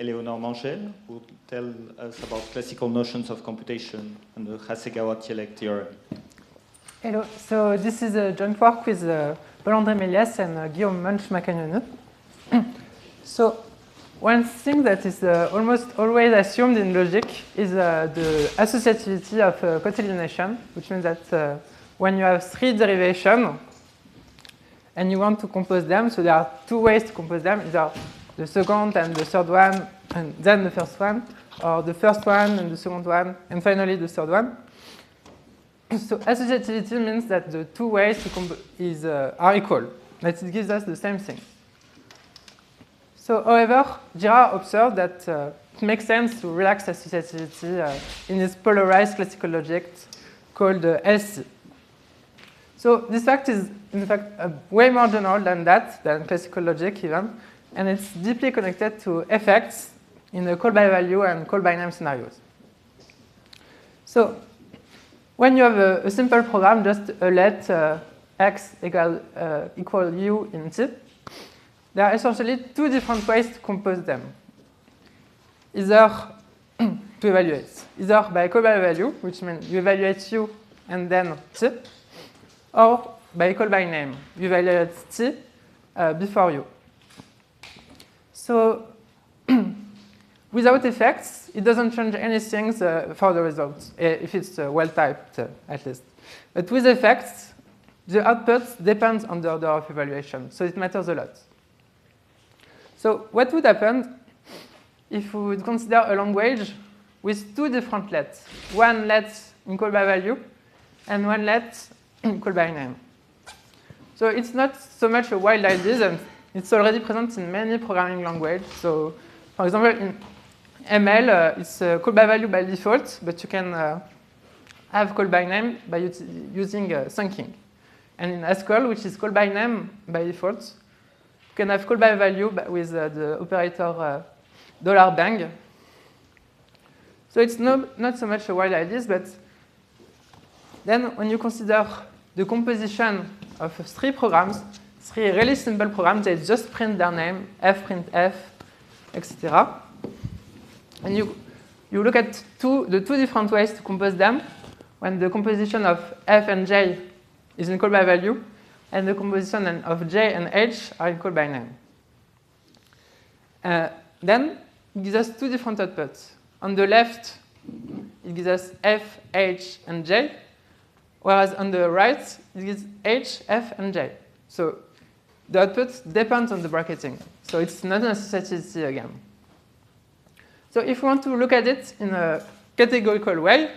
Eleonore Mangel, who will tell us about classical notions of computation and the Hasegawa-Thielek theorem. Hello. So this is a joint work with Paul-André Méliès and Guillaume Munch-Macagnonet. So one thing that is almost always assumed in logic is the associativity of cotillion, which means that when you have three derivations and you want to compose them, so there are two ways to compose them, either the second and the third one, and then the first one, or the first one and the second one, and finally the third one. So associativity means that the two ways are equal, that it gives us the same thing. So, however, Girard observed that it makes sense to relax associativity in his polarized classical logic called LC. So this fact is, in fact, way more general than that, than classical logic even, and it's deeply connected to effects in the call-by-value and call-by-name scenarios. So when you have a simple program, just let x equal u in T, there are essentially two different ways to compose them. Either to evaluate, either by call-by-value, which means you evaluate u and then T, or by call-by-name, you evaluate T before u. So without effects, it doesn't change anything for the results, if it's well-typed at least. But with effects, the output depends on the order of evaluation, so it matters a lot. So what would happen if we would consider a language with two different lets, one let in call-by-value and one let in call-by-name? So it's not so much a wild idea, and it's already present in many programming languages. So for example, in ML, it's call-by-value by default, but you can have call-by-name by using syncing. And in Haskell, which is call-by-name by default, you can have call-by-value with the operator $bang. So it's not so much a wild idea, but then when you consider the composition of three programs, three really simple programs that just print their name, f, print f, etc. And you look at the two different ways to compose them, when the composition of f and j is in call-by-value, and the composition of j and h are in call-by-name. Then it gives us two different outputs. On the left, it gives us f, h, and j, whereas on the right, it gives h, f, and j. So the output depends on the bracketing. So it's not an associativity again. So if we want to look at it in a categorical way,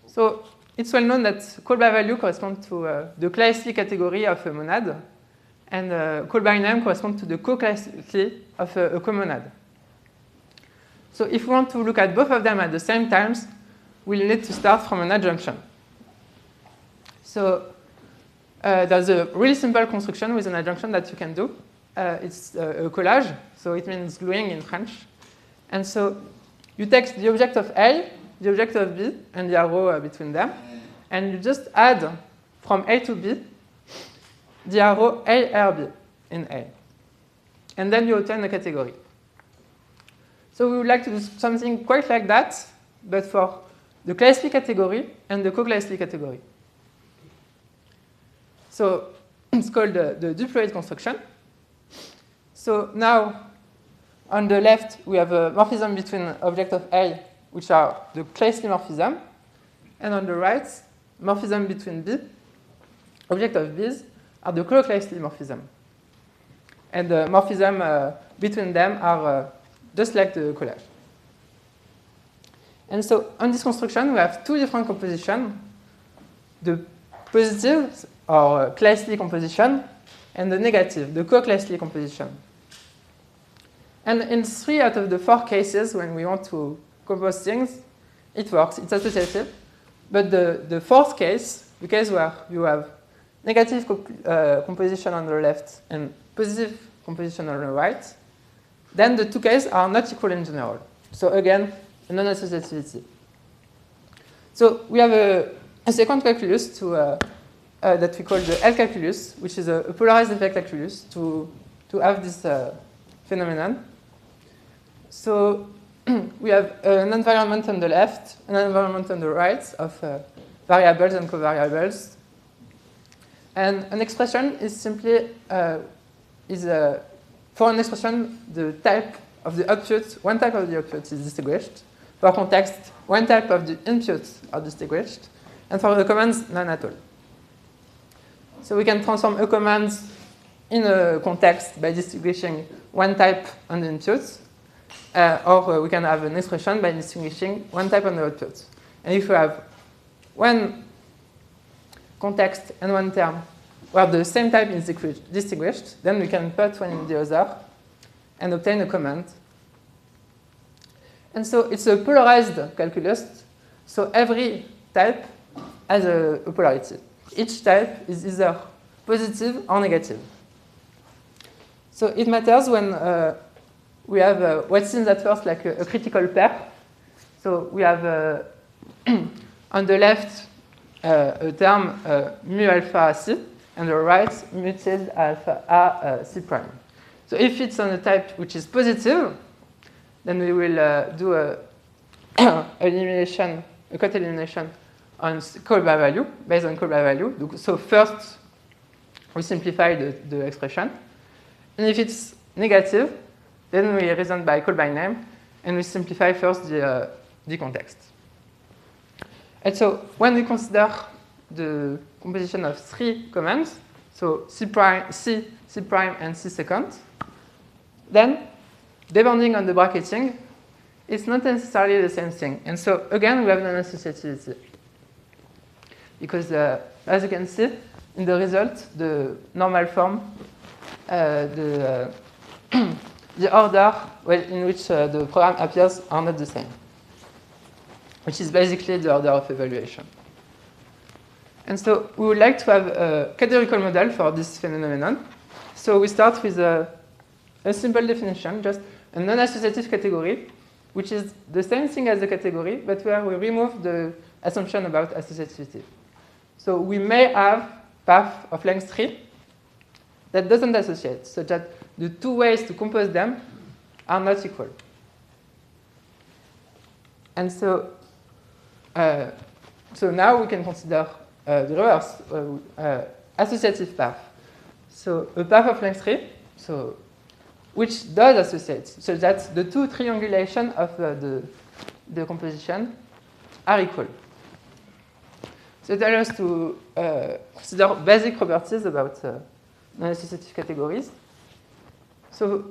so it's well known that call-by-value corresponds to the class C category of a monad, and call-by-name corresponds to the co-class C of a comonad. So if we want to look at both of them at the same time, we'll need to start from an adjunction. So there's a really simple construction with an adjunction that you can do. It's a collage, so it means gluing in French. And so you take the object of A, the object of B, and the arrow between them, and you just add from A to B the arrow A, R, B in A. And then you obtain a category. So we would like to do something quite like that, but for the class C category and the co-class C category. So it's called the duploid construction. So now, on the left, we have a morphism between object of A, which are the class C morphism, and on the right, morphism between B, object of B's, are the co-class C morphism. And the morphism between them are just like the collage. And so on this construction, we have two different compositions, the positive or class C composition, and the negative, the co-class C composition. And in 3 out of the 4 cases, when we want to compose things, it works, it's associative. But the fourth case, the case where you have negative composition on the left and positive composition on the right, then the two cases are not equal in general. So again, a non-associativity. So we have a second calculus that we call the L calculus, which is a polarized effect calculus to have this phenomenon. So we have an environment on the left, an environment on the right of variables and covariables. And an expression is simply, for an expression, the type of the output, one type of the output is distinguished. For context, one type of the inputs are distinguished. And for the commands, none at all. So we can transform a command in a context by distinguishing one type on the inputs, or we can have an expression by distinguishing one type on the outputs. And if we have one context and one term where the same type is distinguished, then we can put one in the other and obtain a command. And so it's a polarized calculus, so every type has a polarity. Each type is either positive or negative. So it matters when we have what seems at first like a critical pair. So we have on the left a term mu alpha C, and the right mu tilde alpha A C prime. So if it's on a type which is positive, then we will do a elimination, a cut elimination on call by value, based on call by value. So first, we simplify the expression. And if it's negative, then we reason by call by name, and we simplify first the context. And so when we consider the composition of three commands, so C prime, C prime, and C second, then depending on the bracketing, it's not necessarily the same thing. And so again, we have non-associativity. Because as you can see, in the result, the normal form, the order in which the program appears are not the same, which is basically the order of evaluation. And so we would like to have a categorical model for this phenomenon. So we start with a simple definition, just a non-associative category, which is the same thing as the category, but where we remove the assumption about associativity. So we may have path of length 3 that doesn't associate, such that the two ways to compose them are not equal. And so, so now we can consider the reverse, associative path. So a path of length 3, so which does associate, so that the two triangulation of the composition are equal. So it allows us to consider basic properties about non-associative categories. So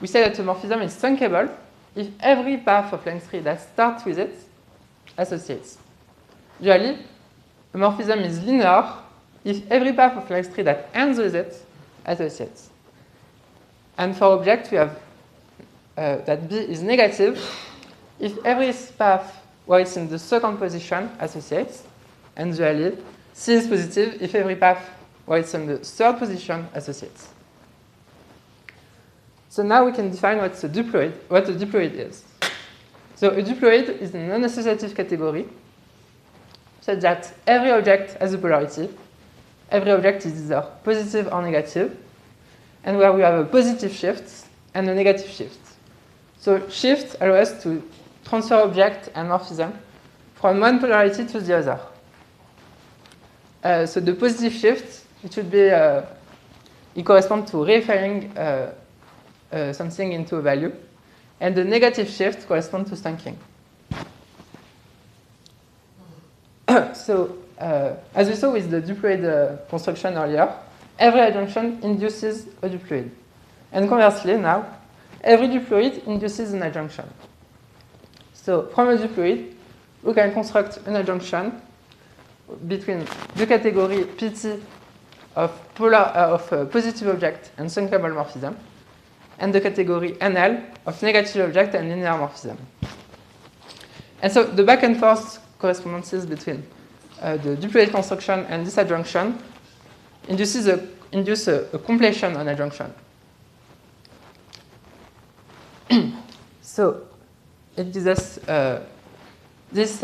we say that a morphism is truncable if every path of length 3 that starts with it associates. Usually, a morphism is linear if every path of length 3 that ends with it associates. And for object, we have that B is negative if every path where it's in the second position associates, and usually C is positive if every path where it's in the third position associates. So now we can define what a diploid is. So a diploid is a non-associative category such that every object has a polarity. Every object is either positive or negative, and where we have a positive shift and a negative shift. So shift allows us to transfer object and morphism from one polarity to the other. So the positive shift, it should be, it corresponds to reifying something into a value, and the negative shift corresponds to stunking. So as we saw with the diploid construction earlier, every adjunction induces a diploid. And conversely, now, every diploid induces an adjunction. So from a diploid, we can construct an adjunction between the category PT of positive object and thunkable morphism, and the category NL of negative object and linear morphism. And so the back and forth correspondences between the diploid construction and this adjunction induce a completion on adjunction. So it gives us this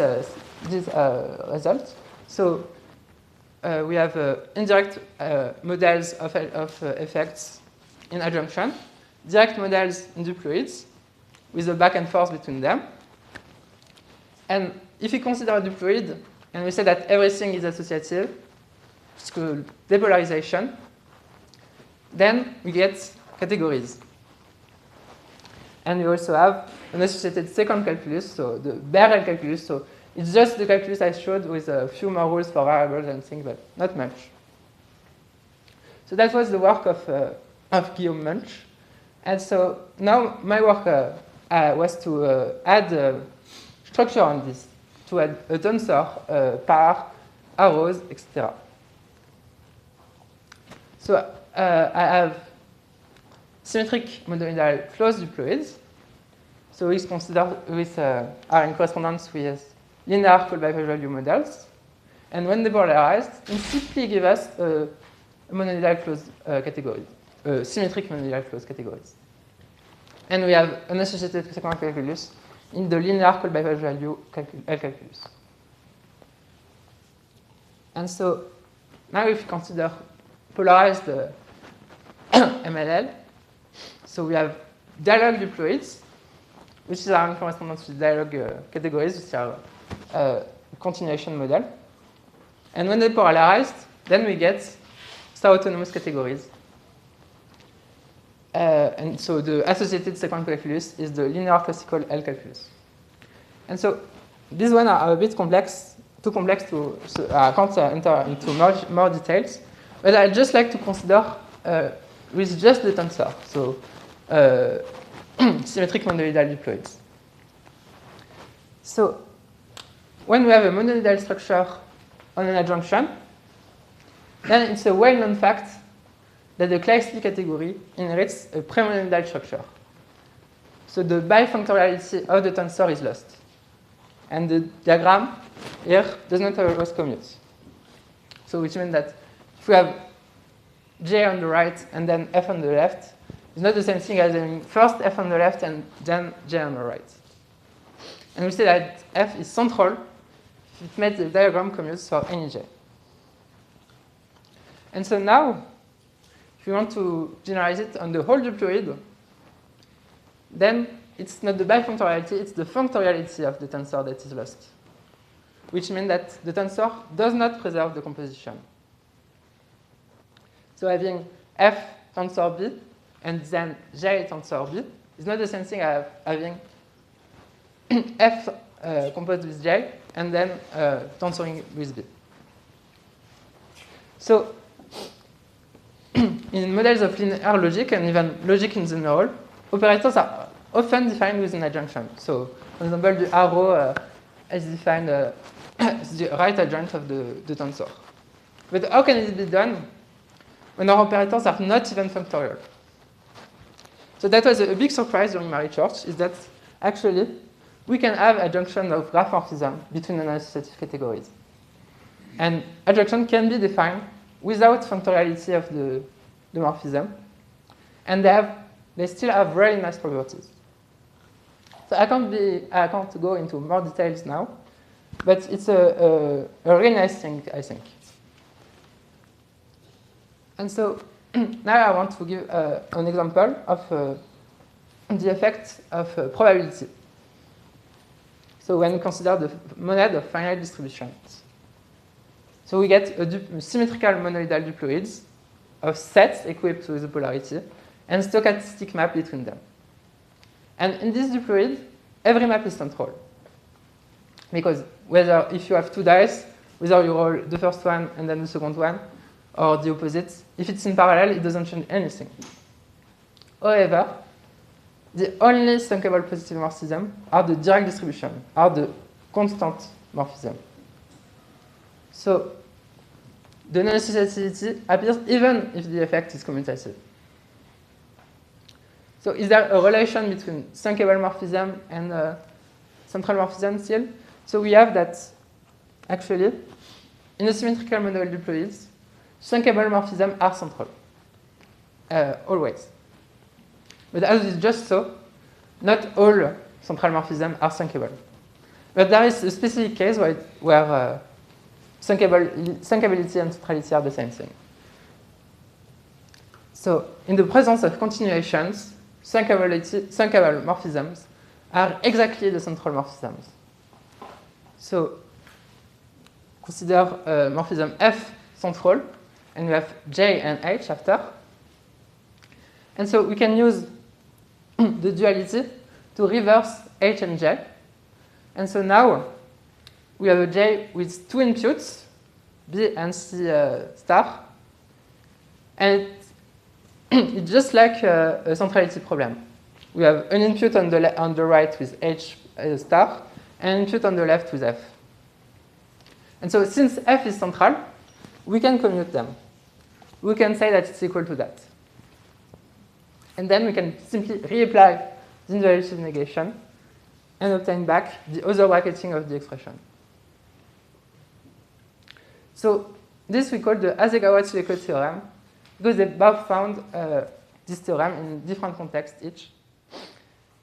result. So we have indirect models of effects in adjunction, direct models in diploids. with a back and forth between them. And if we consider a diploid, and we say that everything is associative, it's called depolarization, then we get categories. And we also have an associated second calculus, so the bare calculus. So it's just the calculus I showed with a few more rules for variables and things, but not much. So that was the work of Guillaume Munch. And so now my work was to add structure on this, to add a tensor, par, arrows, etc. So I have symmetric monoidal closed diploids. So it's considered are in correspondence with linear called bifacial models. And when depolarized, it simply give us a monoidal closed category, symmetric monoidal closed categories. And we have an associated second calculus in the linear called bifacial L calculus. And so now if you consider polarized MLL, so we have dialogue diploids, which are in correspondence with dialogue categories, which are continuation model. And when they're polarized, then we get star-autonomous categories. And so the associated second calculus is the linear classical L calculus. And so these ones are a bit complex, too complex to, so I can't enter into more details. But I'd just like to consider with just the tensor, so symmetric monoidal diploids. So when we have a monoidal structure on an adjunction, then it's a well-known fact that the class C category inherits a premonoidal structure. So the bifunctoriality of the tensor is lost. And the diagram here does not always commute. So which means that if we have J on the right and then F on the left, it's not the same thing as having first F on the left and then J on the right. And we say that F is central if it makes the diagram commutes for any J. And so now, if we want to generalize it on the whole diploid, then it's not the bifunctoriality, it's the functoriality of the tensor that is lost, which means that the tensor does not preserve the composition. So having F tensor B and then J tensor B is not the same thing as having F composed with J and then tensoring with B. So in models of linear logic and even logic in general, operators are often defined with an adjunction. So, for example, the arrow is defined as the right adjoint of the tensor. But how can it be done when our operators are not even functorial? So that was a big surprise during my research, is that actually we can have adjunction of graph morphism between non-associative categories. And adjunction can be defined without functoriality of the morphism. And they still have really nice properties. So I can't go into more details now, but it's a really nice thing, I think. And so now I want to give an example of the effect of probability. So when we consider the monad of finite distributions. So we get a symmetrical monoidal diploids of sets equipped with the polarity and stochastic map between them. And in this diploid, every map is central. Because whether if you have two dice, whether you roll the first one and then the second one, or the opposite, if it's in parallel, it doesn't change anything. However, the only thunkable positive morphism are the direct distribution, are the constant morphism. So the non-associativity appears even if the effect is commutative. So is there a relation between thunkable morphism and central morphism still? So we have that actually in the symmetrical monoidal diploids, thunkable morphism are central, always. But as is just so, not all central morphisms are thunkable. But there is a specific case where thunkability and centrality are the same thing. So in the presence of continuations, thunkable morphisms are exactly the central morphisms. So consider morphism F central, and we have J and H after. And so we can use the duality to reverse H and J. And so now we have a J with two inputs, B and C star. And it's just like a centrality problem. We have an input on the right with H star, and an input on the left with F. And so since F is central, we can commute them. We can say that it's equal to that. And then we can simply reapply the individuality negation and obtain back the other bracketing of the expression. So this we call the Hasegawa-Tsueko theorem, because they both found this theorem in different contexts each.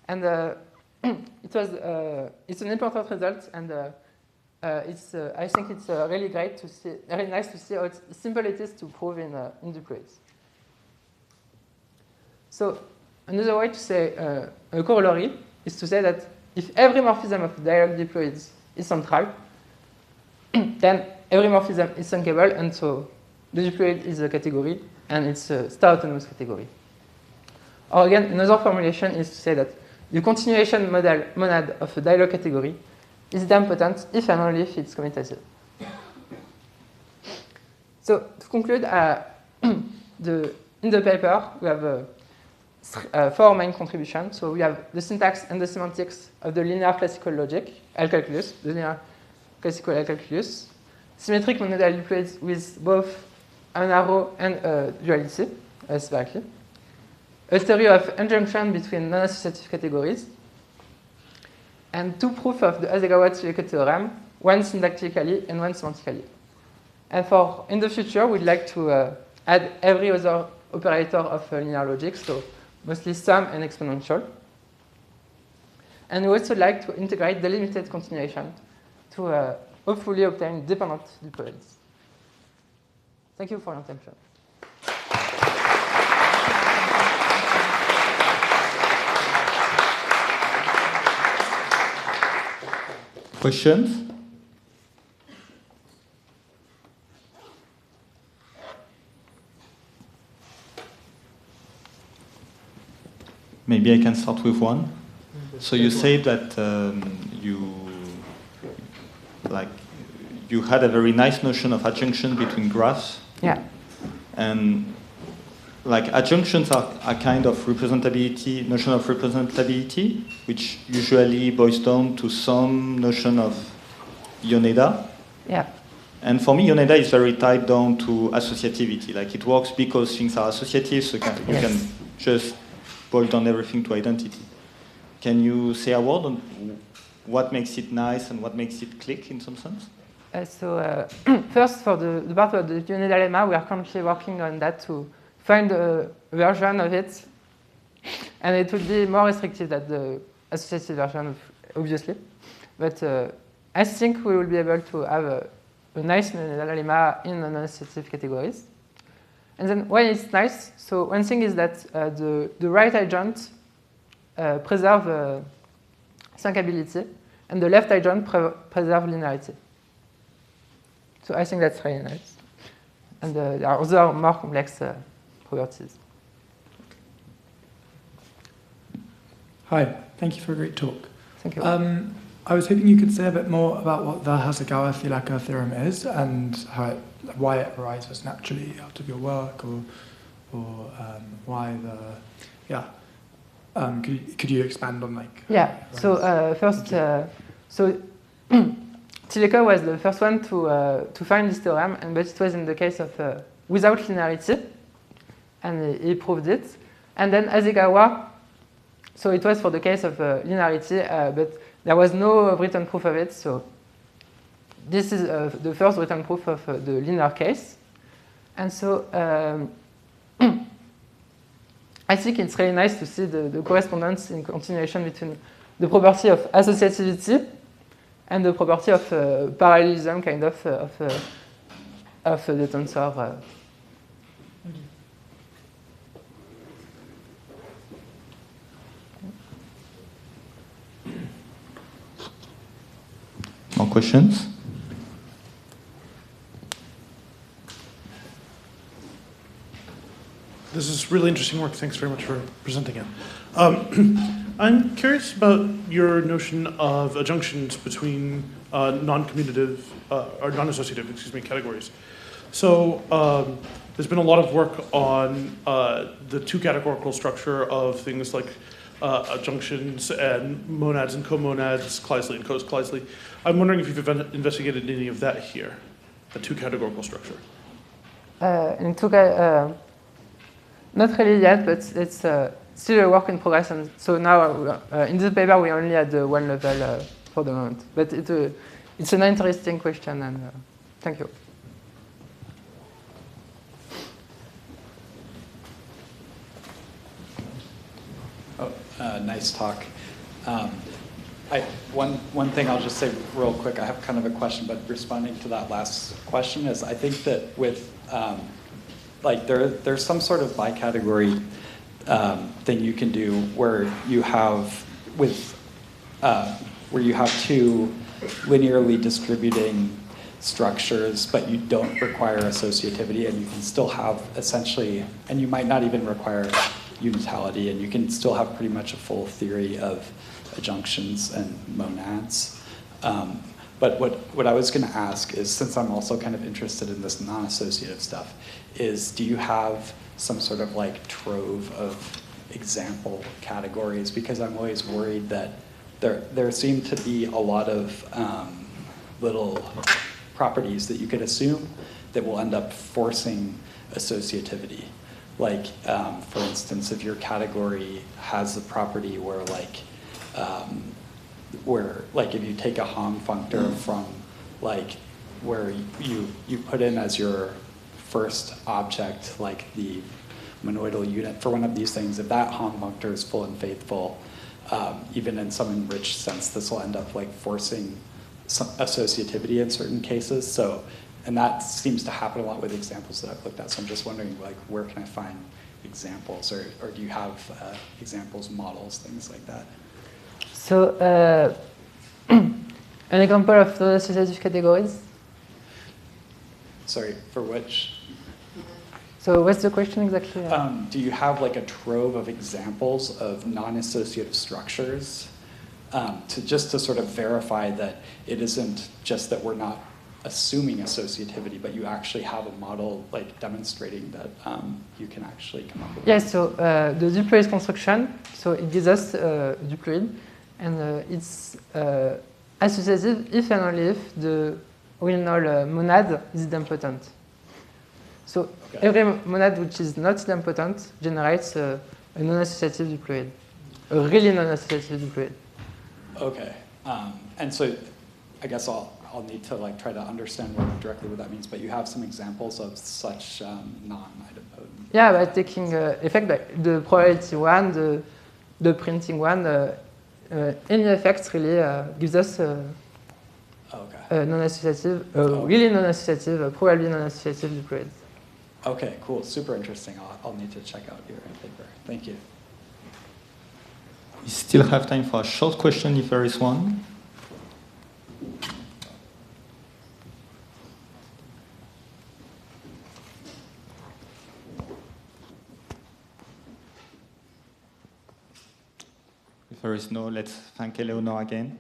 And it's an important result, and I think it's really great to see, very nice to see how simple it is to prove in diploids. So another way to say a corollary is to say that if every morphism of dialog diploids is central, then every morphism is thunkable, and so the diploid is a category, and it's a star autonomous category. Or again, another formulation is to say that the continuation monad of a dialog category is idempotent if and only if it's commutative. So to conclude, in the paper, we have 4 main contributions. So we have the syntax and the semantics of the linear classical logic, L calculus, the linear classical L calculus, symmetric monadal diploids with both an arrow and duality, separately, a theory of injunction between non-associative categories, and 2 proofs of the Hasegawa-Tsueko theorem, one syntactically and one semantically. And in the future, we'd like to add every other operator of linear logic, so mostly sum and exponential. And we also like to integrate delimited continuation to hopefully obtain dependent diploids. Thank you for your attention. Questions? Maybe I can start with one. So you say that you had a very nice notion of adjunction between graphs. Yeah. And like adjunctions are a kind of notion of representability, which usually boils down to some notion of Yoneda. Yeah. And for me, Yoneda is very tied down to associativity. Like it works because things are associative, so you can just boil down everything to identity. Can you say a word on what makes it nice and what makes it click in some sense? First, for the part of the Yoneda lemma, we are currently working on that to find a version of it, and it would be more restrictive than the associative version, obviously. But I think we will be able to have a nice lemma in non-associative categories. And then why it's nice? So one thing is that the right adjoint preserve syncability, and the left adjoint preserve linearity. So I think that's really nice. And there are other more complex properties. Hi, thank you for a great talk. Thank you. I was hoping you could say a bit more about what the Hasegawa-Tsueko theorem is and why it arises naturally out of your work, or why could you expand on So first, Tsueko was the first one to find this theorem, but it was in the case of without linearity, and he proved it. And then Hasegawa, so it was for the case of linearity, but there was no written proof of it. So this is the first written proof of the linear case. And so I think it's really nice to see the correspondence in continuation between the property of associativity and the property of parallelism, kind of the tensor. for questions. This is really interesting work. Thanks very much for presenting it. I'm curious about your notion of adjunctions between non-commutative or non-associative, categories. So there's been a lot of work on the two categorical structure of things like adjunctions and monads and comonads, Kleisli and Coase-Kleisli. I'm wondering if you've investigated any of that here, the two categorical structure. Not really yet, but it's still a work in progress. And so now, in this paper, we only had one level for the moment. But it's an interesting question, and thank you. Nice talk. One thing I'll just say real quick, I have kind of a question, but responding to that last question is I think that with there's some sort of bicategory thing you can do where you have two linearly distributing structures, but you don't require associativity, and you can still have essentially, and you might not even require unitality, and you can still have pretty much a full theory of adjunctions and monads. But what I was going to ask is, since I'm also kind of interested in this non-associative stuff, is do you have some sort of like trove of example categories? Because I'm always worried that there seem to be a lot of little properties that you could assume that will end up forcing associativity. Like, for instance, if your category has the property where if you take a Hom functor from where you put in as your first object the monoidal unit for one of these things, if that Hom functor is full and faithful, even in some enriched sense, this will end up forcing some associativity in certain cases. So, and that seems to happen a lot with examples that I've looked at. So I'm just wondering, where can I find examples, or do you have examples, models, things like that? So, an example of non-associative categories? Sorry, for which? So what's the question exactly? Do you have a trove of examples of non-associative structures to sort of verify that it isn't just that we're not assuming associativity, but you actually have a model demonstrating that you can actually come up with? Yes, so the diploid construction, so it gives us a diploid, and it's associative if and only if the original monad is idempotent. So okay. Every monad which is not idempotent generates a non-associative diploid, a really non-associative diploid. Okay, and so I guess I'll need to try to understand directly what that means, but you have some examples of such non-idempotent. Yeah, by taking effect, the probability one, the printing one, any effects really gives us a non-associative, really non-associative, probably non-associative diploid. Okay, cool, super interesting. I'll need to check out your paper. Thank you. We still have time for a short question if there is one. If there is no, let's thank Eleonore again.